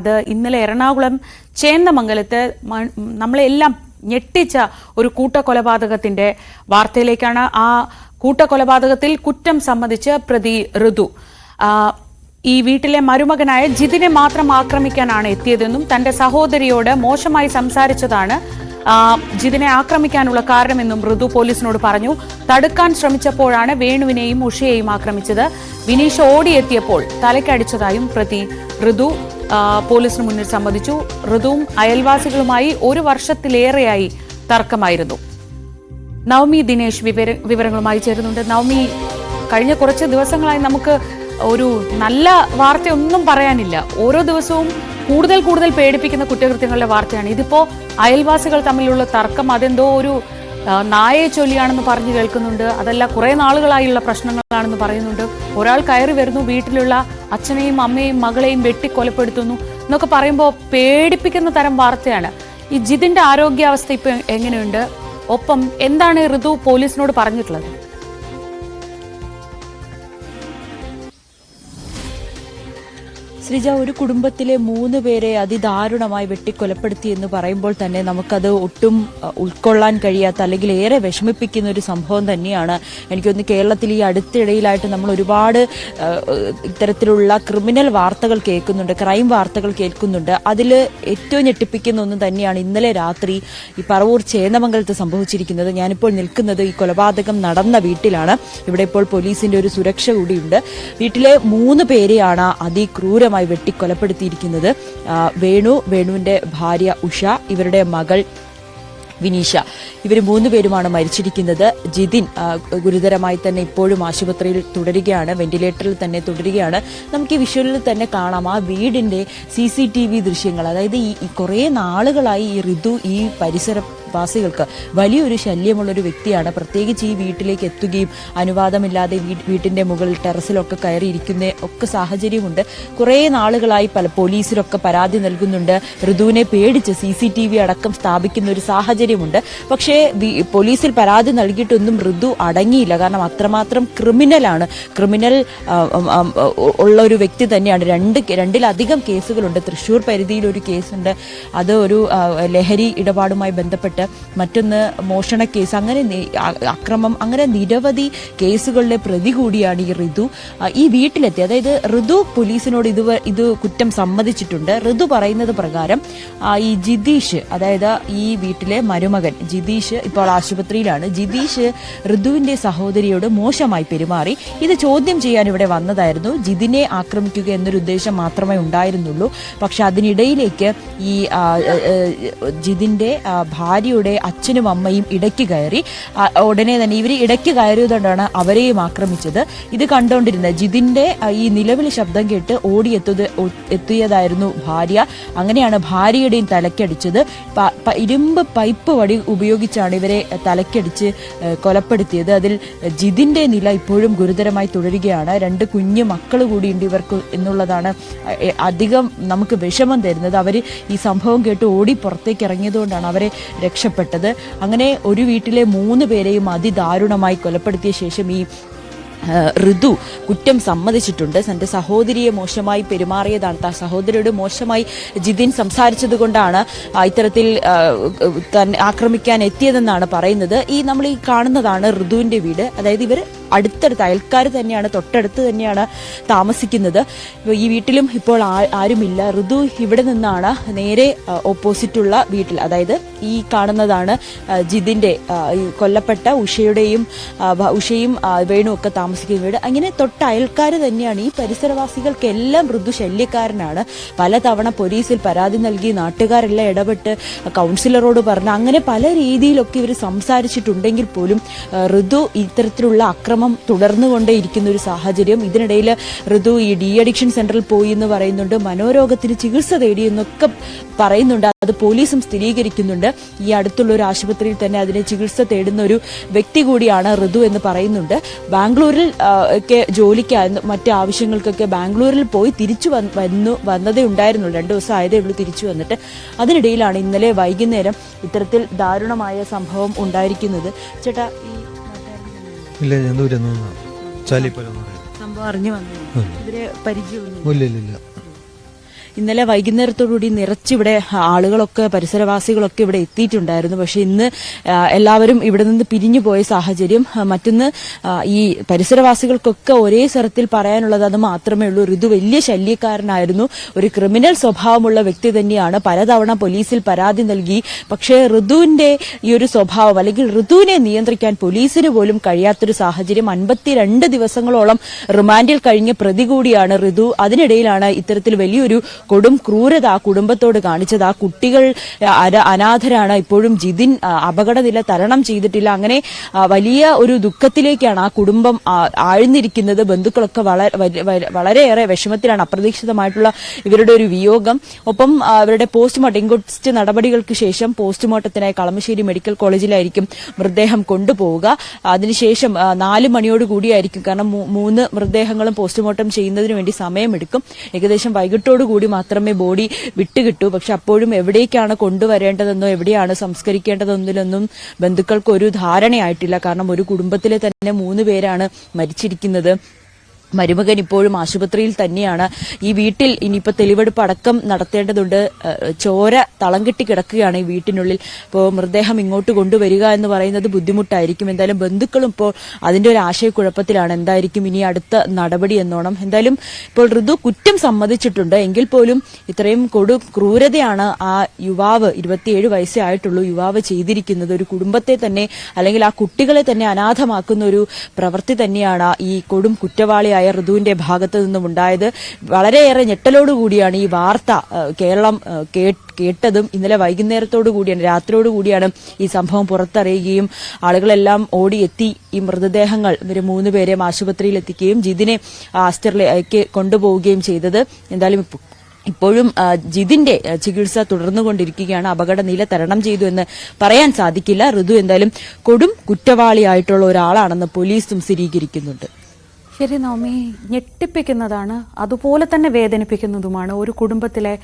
അത് ഇന്നലെ എറണാകുളം ചേന്ദമംഗലത്ത് നമ്മളെല്ലാം ഞെട്ടിച്ച ഒരു കൂട്ടക്കൊലപാതകത്തിന്റെ വാർത്തയിലേക്കാണ്. ആ കൂട്ടക്കൊലപാതകത്തിൽ കുറ്റം സമ്മതിച്ച് പ്രതി ഋതു ഈ വീട്ടിലെ മരുമകനായ ജിതിനെ മാത്രം ആക്രമിക്കാനാണ് എത്തിയതെന്നും തന്റെ സഹോദരിയോട് മോശമായി സംസാരിച്ചതാണ് ജിതിനെ ആക്രമിക്കാനുള്ള കാരണമെന്നും ഋതു പോലീസിനോട് പറഞ്ഞു. തടുക്കാൻ ശ്രമിച്ചപ്പോഴാണ് വേണുവിനെയും ഉഷയെയും ആക്രമിച്ചത്. വിനീഷ് ഓടിയെത്തിയപ്പോൾ തലക്കടിച്ചതായും പ്രതി ഋതു പോലീസിന് മുന്നിൽ സമ്മതിച്ചു. ഋതുവും അയൽവാസികളുമായി 1 വർഷത്തിലേറെയായി തർക്കമായിരുന്നു. നവമി ദിനേശ് വിവരങ്ങളുമായി ചേരുന്നുണ്ട്. നവമി, കഴിഞ്ഞ കുറച്ച് ദിവസങ്ങളായി നമുക്ക് ഒരു നല്ല വാർത്തയൊന്നും പറയാനില്ല. ഓരോ ദിവസവും കൂടുതൽ പേടിപ്പിക്കുന്ന കുറ്റകൃത്യങ്ങളുടെ വാർത്തയാണ്. ഇതിപ്പോ അയൽവാസികൾ തമ്മിലുള്ള തർക്കം, അതെന്തോ ഒരു നായയെ ചൊല്ലിയാണെന്ന് പറഞ്ഞു കേൾക്കുന്നുണ്ട്. അതല്ല, കുറെ നാളുകളായുള്ള പ്രശ്നങ്ങളാണെന്ന് പറയുന്നുണ്ട്. ഒരാൾ കയറി വരുന്നു, വീട്ടിലുള്ള അച്ഛനെയും അമ്മയെയും മകളെയും വെട്ടിക്കൊലപ്പെടുത്തുന്നു എന്നൊക്കെ പറയുമ്പോൾ പേടിപ്പിക്കുന്ന തരം വാർത്തയാണ്. ഈ ജിതിന്റെ ആരോഗ്യാവസ്ഥ ഇപ്പൊ എങ്ങനെയുണ്ട്? ഒപ്പം എന്താണ് ഋതു പോലീസിനോട് പറഞ്ഞിട്ടുള്ളത്? ശ്രീജ, ഒരു കുടുംബത്തിലെ 3 പേരെ അതിദാരുണമായി വെട്ടിക്കൊലപ്പെടുത്തി എന്ന് പറയുമ്പോൾ തന്നെ നമുക്കത് ഒട്ടും ഉൾക്കൊള്ളാൻ കഴിയാത്ത, അല്ലെങ്കിൽ ഏറെ വിഷമിപ്പിക്കുന്ന ഒരു സംഭവം തന്നെയാണ്. എനിക്കൊന്ന് കേരളത്തിൽ ഈ അടുത്തിടയിലായിട്ട് നമ്മൾ ഒരുപാട് ഇത്തരത്തിലുള്ള ക്രിമിനൽ വാർത്തകൾ കേൾക്കുന്നുണ്ട്, ക്രൈം വാർത്തകൾ കേൾക്കുന്നുണ്ട്. അതിൽ ഏറ്റവും ഞെട്ടിപ്പിക്കുന്ന ഒന്ന് തന്നെയാണ് ഇന്നലെ രാത്രി ഈ പറവൂർ ചേന്ദമംഗലത്ത് സംഭവിച്ചിരിക്കുന്നത്. ഞാനിപ്പോൾ നിൽക്കുന്നത് ഈ കൊലപാതകം നടന്ന വീട്ടിലാണ്. ഇവിടെ ഇപ്പോൾ പോലീസിന്റെ ഒരു സുരക്ഷ കൂടിയുണ്ട്. വീട്ടിലെ 3 പേരെയാണ് അതിക്രൂരമായി വെട്ടിക്കൊലപ്പെടുത്തിയിരിക്കുന്നത്. വേണുവിന്റെ ഭാര്യ ഉഷ, ഇവരുടെ മകൾ വിനീഷ, ഇവർ 3 പേരുമാണ് മരിച്ചിരിക്കുന്നത്. ജിതിൻ ഗുരുതരമായി തന്നെ ഇപ്പോഴും ആശുപത്രിയിൽ തുടരുകയാണ്, വെന്റിലേറ്ററിൽ തന്നെ തുടരുകയാണ്. നമുക്ക് ഈ വിഷ്വലിൽ തന്നെ കാണാം ആ വീടിന്റെ CCTV ദൃശ്യങ്ങൾ. അതായത് ഈ കുറേ നാളുകളായി ഈ ഋതു ഈ പരിസരവാസികൾക്ക് വലിയൊരു ശല്യമുള്ളൊരു വ്യക്തിയാണ്. പ്രത്യേകിച്ച് ഈ വീട്ടിലേക്ക് എത്തുകയും അനുവാദമില്ലാതെ വീട്ടിന്റെ മുകളിൽ ടെറസിലൊക്കെ കയറിയിരിക്കുന്ന ഒക്കെ സാഹചര്യമുണ്ട്. കുറേ നാളുകളായി പോലീസിലൊക്കെ പരാതി നൽകുന്നുണ്ട്. ഋതുവിനെ പേടിച്ച് CCTV അടക്കം സ്ഥാപിക്കുന്ന ഒരു സാഹചര്യമുണ്ട്. പക്ഷേ പോലീസിൽ പരാതി നൽകിയിട്ടൊന്നും ഋതു അടങ്ങിയില്ല. കാരണം അത്രമാത്രം ക്രിമിനൽ ഉള്ള ഒരു വ്യക്തി തന്നെയാണ്. 2-ലധികം കേസുകളുണ്ട്. തൃശൂർ പരിധിയിൽ ഒരു കേസുണ്ട്, അത് ഒരു ലഹരി ഇടപാടുമായി ബന്ധപ്പെട്ട്, മറ്റൊന്ന് മോഷണ കേസ്, അങ്ങനെ അക്രമം, അങ്ങനെ നിരവധി കേസുകളിലെ പ്രതി കൂടിയാണ് ഈ ഋതു. ഈ വീട്ടിലെത്തി, അതായത് ഋതു പോലീസിനോട് ഇത് കുറ്റം സമ്മതിച്ചിട്ടുണ്ട്. ഋതു പറയുന്നത് പ്രകാരം ഈ ജിതീഷ്, അതായത് ഈ വീട്ടിലെ മരുമകൻ ജിതീഷ് ഇപ്പോൾ ആശുപത്രിയിലാണ്. ജിതീഷ് ഋതുവിന്റെ സഹോദരിയോട് മോശമായി പെരുമാറി. ഇത് ചോദ്യം ചെയ്യാൻ ഇവിടെ വന്നതായിരുന്നു. ജിതിനെ ആക്രമിക്കുക എന്നൊരു ഉദ്ദേശം മാത്രമേ ഉണ്ടായിരുന്നുള്ളൂ. പക്ഷെ അതിനിടയിലേക്ക് ഈ ജിതിന്റെ ഭാര്യയുടെ അച്ഛനും അമ്മയും ഇടയ്ക്ക് കയറി. ഉടനെ തന്നെ ഇവർ ഇടയ്ക്ക് കയറിയതുകൊണ്ടാണ് അവരെയും ആക്രമിച്ചത്. ഇത് കണ്ടുകൊണ്ടിരുന്ന ജിതിന്റെ ഈ നിലവിളി ശബ്ദം കേട്ട് എത്തിയതായിരുന്നു ഭാര്യ. അങ്ങനെയാണ് ഭാര്യയുടെയും തലക്കടിച്ചത്. ഇരുമ്പ് പൈപ്പ് വടി ഉപയോഗിച്ചാണ് ഇവരെ തലക്കടിച്ച് കൊലപ്പെടുത്തിയത്. അതിൽ ജിതിന്റെ നില ഇപ്പോഴും ഗുരുതരമായി തുടരുകയാണ്. 2 കുഞ്ഞു മക്കൾ കൂടിയുണ്ട് ഇവർക്ക് എന്നുള്ളതാണ് അധികം നമുക്ക് വിഷമം തരുന്നത്. അവർ ഈ സംഭവം കേട്ട് ഓടി പുറത്തേക്ക് ഇറങ്ങിയതുകൊണ്ടാണ് അവരെ രക്ഷപ്പെട്ടത്. അങ്ങനെ ഒരു വീട്ടിലെ 3 പേരെയും അതിദാരുണമായി കൊലപ്പെടുത്തിയ ശേഷം ഈ ഋതു കുറ്റം സമ്മതിച്ചിട്ടുണ്ട്. തന്റെ സഹോദരിയെ മോശമായി പെരുമാറിയതാണ്, സഹോദരിയോട് മോശമായി ജിതിൻ സംസാരിച്ചത് കൊണ്ടാണ് ഇത്തരത്തിൽ ആക്രമിക്കാൻ എത്തിയതെന്നാണ് പറയുന്നത്. നമ്മൾ ഈ കാണുന്നതാണ് ഋതുവിന്റെ വീട്. അതായത് ഇവർ അടുത്തടുത്ത് അയൽക്കാർ തന്നെയാണ്, തൊട്ടടുത്ത് തന്നെയാണ് താമസിക്കുന്നത്. ഈ വീട്ടിലും ഇപ്പോൾ ആരുമില്ല. ഋതു ഇവിടെ നിന്നാണ് നേരെ ഓപ്പോസിറ്റുള്ള വീട്ടിൽ, അതായത് ഈ കാണുന്നതാണ് ജിതിന്റെ കൊല്ലപ്പെട്ട ഉഷയും വേണു ഒക്കെ താമസിക്കുന്ന വീട്. അങ്ങനെ തൊട്ട അയൽക്കാർ തന്നെയാണ്. ഈ പരിസരവാസികൾക്കെല്ലാം ഋതു ശല്യക്കാരനാണ്. പലതവണ പോലീസിൽ പരാതി നൽകി, നാട്ടുകാരെല്ലാം ഇടപെട്ട് കൗൺസിലറോട് പറഞ്ഞ്, അങ്ങനെ പല രീതിയിലൊക്കെ ഇവർ സംസാരിച്ചിട്ടുണ്ടെങ്കിൽ പോലും ഋതു ഇത്തരത്തിലുള്ള അക്രമം തുടർന്നുകൊണ്ടേയിരിക്കുന്ന ഒരു സാഹചര്യം. ഇതിനിടയിൽ ഋതു ഈ അഡിക്ഷൻ സെന്ററിൽ പോയി എന്ന് പറയുന്നുണ്ട്, മനോരോഗത്തിന് ചികിത്സ തേടിയെന്നൊക്കെ പറയുന്നുണ്ട്. അത് പോലീസും സ്ഥിരീകരിക്കുന്നുണ്ട്. ഈ അടുത്തുള്ള ഒരു ആശുപത്രിയിൽ തന്നെ അതിനെ ചികിത്സ തേടുന്ന ഒരു വ്യക്തി കൂടിയാണ് ഋതു എന്ന് പറയുന്നുണ്ട്. ബാംഗ്ലൂരിൽ ഒക്കെ ജോലിക്കായിരുന്നു, മറ്റു ആവശ്യങ്ങൾക്കൊക്കെ ബാംഗ്ലൂരിൽ പോയി തിരിച്ചു വന്നതേ ഉണ്ടായിരുന്നുള്ളൂ. 2 ദിവസം ആയതേ ഉള്ളൂ തിരിച്ചു വന്നിട്ട്. അതിനിടയിലാണ് ഇന്നലെ വൈകുന്നേരം ഇത്തരത്തിൽ ദാരുണമായ സംഭവം ഉണ്ടായിരിക്കുന്നത്. ചേട്ടാ, ഇല്ല, ഞാൻ ദൂരെ സംഭവം അറിഞ്ഞു വന്നു, ഇവരെ പരിചയമൊന്നും? ഇല്ല. ഇന്നലെ വൈകുന്നേരത്തോടുകൂടി നിറച്ചിവിടെ ആളുകളൊക്കെ പരിസരവാസികളൊക്കെ ഇവിടെ എത്തിയിട്ടുണ്ടായിരുന്നു. പക്ഷെ ഇന്ന് എല്ലാവരും ഇവിടെ നിന്ന് പിരിഞ്ഞു പോയ സാഹചര്യം. മറ്റൊന്ന് ഈ പരിസരവാസികൾക്കൊക്കെ ഒരേ സ്വരത്തിൽ പറയാനുള്ളത് അത് മാത്രമേ ഉള്ളൂ. ഋതു വലിയ ശല്യക്കാരനായിരുന്നു, ഒരു ക്രിമിനൽ സ്വഭാവമുള്ള വ്യക്തി തന്നെയാണ്. പലതവണ പോലീസിൽ പരാതി നൽകി. പക്ഷേ ഋതുവിന്റെ ഈ ഒരു സ്വഭാവം അല്ലെങ്കിൽ ഋതുവിനെ നിയന്ത്രിക്കാൻ പോലീസിന് പോലും കഴിയാത്തൊരു സാഹചര്യം. 52 ദിവസങ്ങളോളം റിമാൻഡിൽ കഴിഞ്ഞ പ്രതി കൂടിയാണ് ഋതു. അതിനിടയിലാണ് ഇത്തരത്തിൽ വലിയൊരു കൊടും ക്രൂരത ആ കുടുംബത്തോട് കാണിച്ചത്. ആ കുട്ടികൾ അനാഥരാണ്. ഇപ്പോഴും ജിതിൻ അപകടനില തരണം ചെയ്തിട്ടില്ല. അങ്ങനെ വലിയ ഒരു ദുഃഖത്തിലേക്കാണ് ആ കുടുംബം ആഴ്ന്നിരിക്കുന്നത്. ബന്ധുക്കളൊക്കെ വളരെയേറെ വിഷമത്തിലാണ്. അപ്രതീക്ഷിതമായിട്ടുള്ള ഇവരുടെ ഒരു വിയോഗം. ഒപ്പം അവരുടെ പോസ്റ്റ്മോർട്ടം ഇൻക്വസ്റ്റ് നടപടികൾക്ക് ശേഷം പോസ്റ്റ്മോർട്ടത്തിനായി കളമശ്ശേരി മെഡിക്കൽ കോളേജിലായിരിക്കും മൃതദേഹം കൊണ്ടുപോവുക. അതിനുശേഷം 4 മണിയോടുകൂടിയായിരിക്കും, കാരണം 3 മൃതദേഹങ്ങളും പോസ്റ്റ്മോർട്ടം ചെയ്യുന്നതിന് വേണ്ടി സമയമെടുക്കും. ഏകദേശം വൈകിട്ടോടുകൂടി മാത്രമേ ബോഡി വിട്ടുകിട്ടൂ. പക്ഷെ അപ്പോഴും എവിടേക്കാണ് കൊണ്ടുവരേണ്ടതെന്നോ എവിടെയാണ് സംസ്കരിക്കേണ്ടതെന്നൊന്നും ബന്ധുക്കൾക്ക് ഒരു ധാരണയായിട്ടില്ല. കാരണം ഒരു കുടുംബത്തിലെ തന്നെ 3 പേരാണ് മരിച്ചിരിക്കുന്നത്. മരുമകൻ ഇപ്പോഴും ആശുപത്രിയിൽ തന്നെയാണ്. ഈ വീട്ടിൽ ഇനിയിപ്പോൾ തെളിവെടുപ്പ് അടക്കം നടത്തേണ്ടതുണ്ട്. ചോര തളം കെട്ടി കിടക്കുകയാണ് ഈ വീട്ടിനുള്ളിൽ. ഇപ്പോൾ മൃതദേഹം ഇങ്ങോട്ട് കൊണ്ടുവരിക എന്ന് പറയുന്നത് ബുദ്ധിമുട്ടായിരിക്കും. എന്തായാലും ബന്ധുക്കളും ഇപ്പോൾ അതിന്റെ ഒരു ആശയക്കുഴപ്പത്തിലാണ്. എന്തായിരിക്കും ഇനി അടുത്ത നടപടി എന്നോണം. എന്തായാലും ഇപ്പോൾ ഋതു കുറ്റം സമ്മതിച്ചിട്ടുണ്ട്. എങ്കിൽ പോലും ഇത്രയും ക്രൂരതയാണ് ആ യുവാവ്, 27 വയസ്സേ ആയിട്ടുള്ളൂ യുവാവ് ചെയ്തിരിക്കുന്നത്. ഒരു കുടുംബത്തെ തന്നെ അല്ലെങ്കിൽ ആ കുട്ടികളെ തന്നെ അനാഥമാക്കുന്ന ഒരു പ്രവൃത്തി തന്നെയാണ് ഈ കൊടും കുറ്റവാളിയായ ഋതുവിന്റെ ഭാഗത്ത് നിന്നും ഉണ്ടായത്. വളരെയേറെ ഞെട്ടലോടുകൂടിയാണ് ഈ വാർത്ത കേരളം കേട്ടതും. ഇന്നലെ വൈകുന്നേരത്തോടു കൂടിയാണ്, രാത്രിയോടുകൂടിയാണ് ഈ സംഭവം പുറത്തറിയുകയും ആളുകളെല്ലാം ഓടിയെത്തി ഈ മൃതദേഹങ്ങൾ ഇവർ 3 പേരെയും ആശുപത്രിയിൽ എത്തിക്കുകയും ജിതിനെ ആസ്റ്ററിലേക്ക് കൊണ്ടുപോവുകയും ചെയ്തത്. എന്തായാലും ഇപ്പോഴും ജിതിന്റെ ചികിത്സ തുടർന്നുകൊണ്ടിരിക്കുകയാണ്. അപകടനില തരണം ചെയ്തു എന്ന് പറയാൻ സാധിക്കില്ല. ഋതു എന്തായാലും കൊടും കുറ്റവാളിയായിട്ടുള്ള ഒരാളാണെന്ന് പോലീസും സ്ഥിരീകരിക്കുന്നുണ്ട്. ശരി നവമി, ഞെട്ടിപ്പിക്കുന്നതാണ്, അതുപോലെ തന്നെ വേദനിപ്പിക്കുന്നതുമാണ്. ഒരു കുടുംബത്തിലെ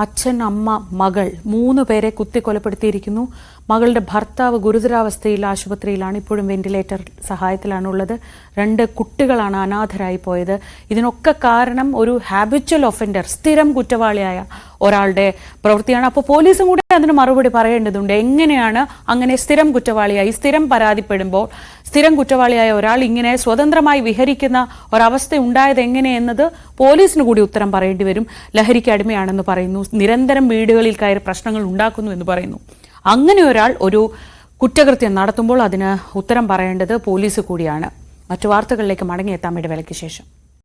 അച്ഛൻ, അമ്മ, മകൾ 3 പേരെ കുത്തിക്കൊലപ്പെടുത്തിയിരിക്കുന്നു. മകളുടെ ഭർത്താവ് ഗുരുതരാവസ്ഥയിൽ ആശുപത്രിയിലാണ്, ഇപ്പോഴും വെന്റിലേറ്റർ സഹായത്തിലാണുള്ളത്. 2 കുട്ടികളാണ് അനാഥരായി പോയത്. ഇതിനൊക്കെ കാരണം ഒരു ഹാബിച്വൽ ഒഫൻഡർ, സ്ഥിരം കുറ്റവാളിയായ ഒരാളുടെ പ്രവൃത്തിയാണ്. അപ്പോൾ പോലീസും കൂടെ അതിന് മറുപടി പറയേണ്ടതുണ്ട്. എങ്ങനെയാണ് അങ്ങനെ സ്ഥിരം കുറ്റവാളിയായി, സ്ഥിരം പരാതിപ്പെടുമ്പോൾ സ്ഥിരം കുറ്റവാളിയായ ഒരാൾ ഇങ്ങനെ സ്വതന്ത്രമായി വിഹരിക്കുന്ന ഒരവസ്ഥ ഉണ്ടായത് എങ്ങനെയെന്നത് പോലീസിന് കൂടി ഉത്തരം പറയേണ്ടി വരും. ലഹരിക്ക് അടിമയാണെന്ന് പറയുന്നു, നിരന്തരം വീടുകളിൽ കയറി പ്രശ്നങ്ങൾ ഉണ്ടാക്കുന്നു എന്ന് പറയുന്നു. അങ്ങനെ ഒരാൾ ഒരു കുറ്റകൃത്യം നടത്തുമ്പോൾ അതിന് ഉത്തരം പറയേണ്ടത് പോലീസ് കൂടിയാണ്. മറ്റു വാർത്തകളിലേക്ക് മടങ്ങിയെത്താം ഇടവേളയ്ക്ക് ശേഷം.